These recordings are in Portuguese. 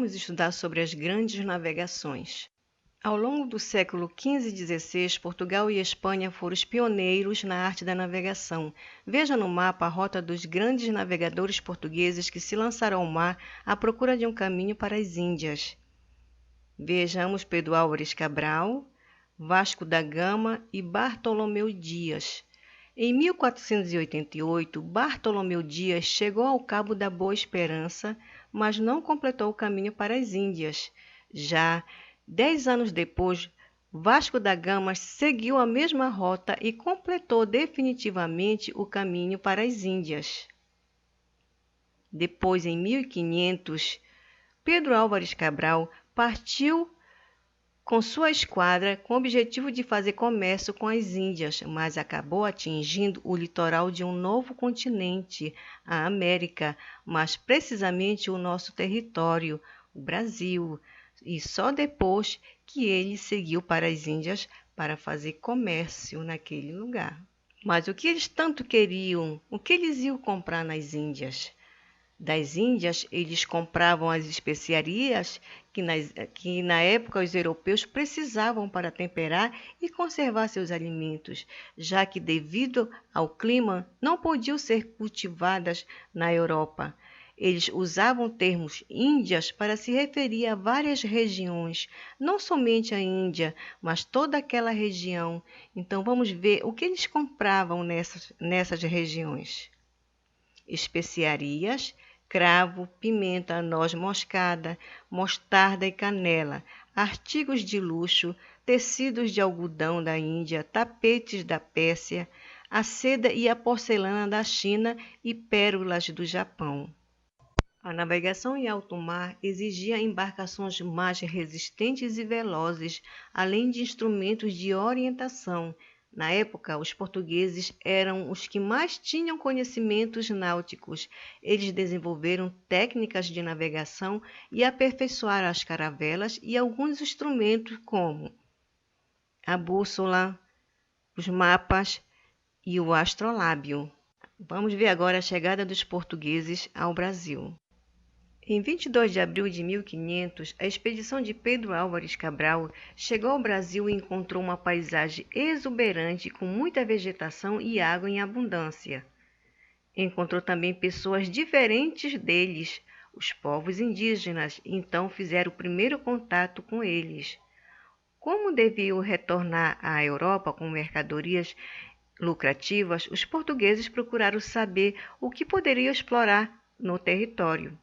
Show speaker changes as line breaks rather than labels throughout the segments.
vamos estudar sobre as grandes navegações. Ao longo do século XV e XVI, Portugal e Espanha foram os pioneiros na arte da navegação. Veja no mapa a rota dos grandes navegadores portugueses que se lançaram ao mar à procura de um caminho para as Índias. Vejamos Pedro Álvares Cabral, Vasco da Gama e Bartolomeu Dias. Em 1488, Bartolomeu Dias chegou ao Cabo da Boa Esperança, mas não completou o caminho para as Índias. Já 10 anos depois, Vasco da Gama seguiu a mesma rota e completou definitivamente o caminho para as Índias. Depois, em 1500, Pedro Álvares Cabral partiu com sua esquadra com o objetivo de fazer comércio com as Índias, mas acabou atingindo o litoral de um novo continente, a América, mais precisamente o nosso território, o Brasil, e só depois que ele seguiu para as Índias para fazer comércio naquele lugar. Mas o que eles tanto queriam? O que eles iam comprar nas Índias? Das Índias, eles compravam as especiarias que na época os europeus precisavam para temperar e conservar seus alimentos, já que devido ao clima não podiam ser cultivadas na Europa. Eles usavam termos Índias para se referir a várias regiões, não somente a Índia, mas toda aquela região. Então vamos ver o que eles compravam nessas regiões. Especiarias, cravo, pimenta, noz moscada, mostarda e canela, artigos de luxo, tecidos de algodão da Índia, tapetes da Pérsia, a seda e a porcelana da China e pérolas do Japão. A navegação em alto mar exigia embarcações mais resistentes e velozes, além de instrumentos de orientação. Na época, os portugueses eram os que mais tinham conhecimentos náuticos. Eles desenvolveram técnicas de navegação e aperfeiçoaram as caravelas e alguns instrumentos como a bússola, os mapas e o astrolábio. Vamos ver agora a chegada dos portugueses ao Brasil. Em 22 de abril de 1500, a expedição de Pedro Álvares Cabral chegou ao Brasil e encontrou uma paisagem exuberante com muita vegetação e água em abundância. Encontrou também pessoas diferentes deles, os povos indígenas, então fizeram o primeiro contato com eles. Como deviam retornar à Europa com mercadorias lucrativas, os portugueses procuraram saber o que poderiam explorar no território.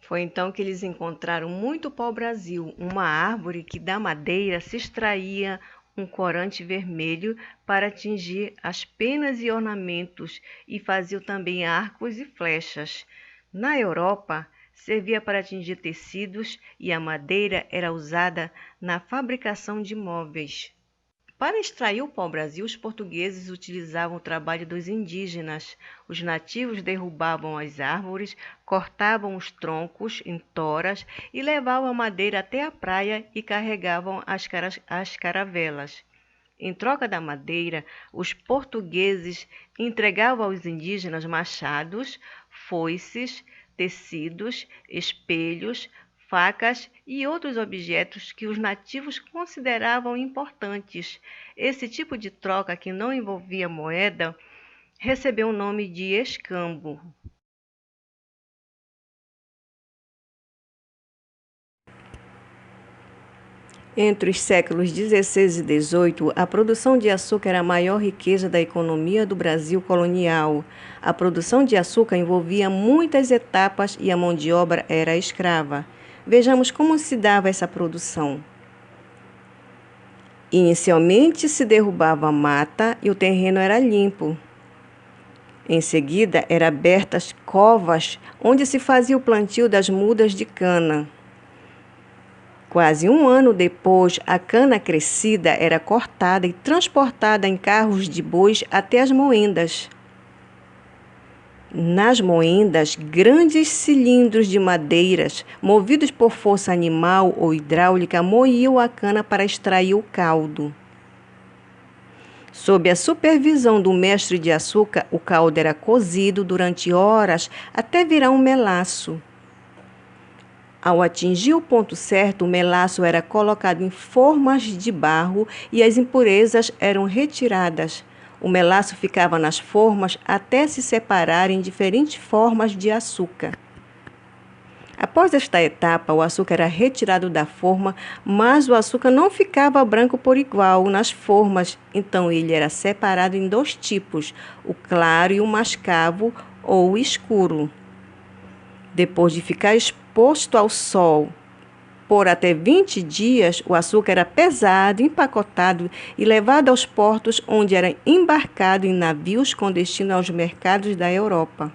Foi então que eles encontraram muito pau-brasil, uma árvore que da madeira se extraía um corante vermelho para atingir as penas e ornamentos e faziam também arcos e flechas. Na Europa, servia para atingir tecidos e a madeira era usada na fabricação de móveis. Para extrair o pau-brasil, os portugueses utilizavam o trabalho dos indígenas. Os nativos derrubavam as árvores, cortavam os troncos em toras e levavam a madeira até a praia e carregavam as caravelas. Em troca da madeira, os portugueses entregavam aos indígenas machados, foices, tecidos, espelhos, facas e outros objetos que os nativos consideravam importantes. Esse tipo de troca, que não envolvia moeda, recebeu o nome de escambo. Entre os séculos XVI e XVIII, a produção de açúcar era a maior riqueza da economia do Brasil colonial. A produção de açúcar envolvia muitas etapas e a mão de obra era escrava. Vejamos como se dava essa produção. Inicialmente se derrubava a mata e o terreno era limpo. Em seguida, eram abertas covas onde se fazia o plantio das mudas de cana. Quase um ano depois, a cana crescida era cortada e transportada em carros de bois até as moendas. Nas moendas, grandes cilindros de madeiras, movidos por força animal ou hidráulica, moíam a cana para extrair o caldo. Sob a supervisão do mestre de açúcar, o caldo era cozido durante horas até virar um melaço. Ao atingir o ponto certo, o melaço era colocado em formas de barro e as impurezas eram retiradas. O melaço ficava nas formas até se separar em diferentes formas de açúcar. Após esta etapa, o açúcar era retirado da forma, mas o açúcar não ficava branco por igual nas formas, então ele era separado em dois tipos, o claro e o mascavo ou escuro. Depois de ficar exposto ao sol por até 20 dias, o açúcar era pesado, empacotado e levado aos portos, onde era embarcado em navios com destino aos mercados da Europa.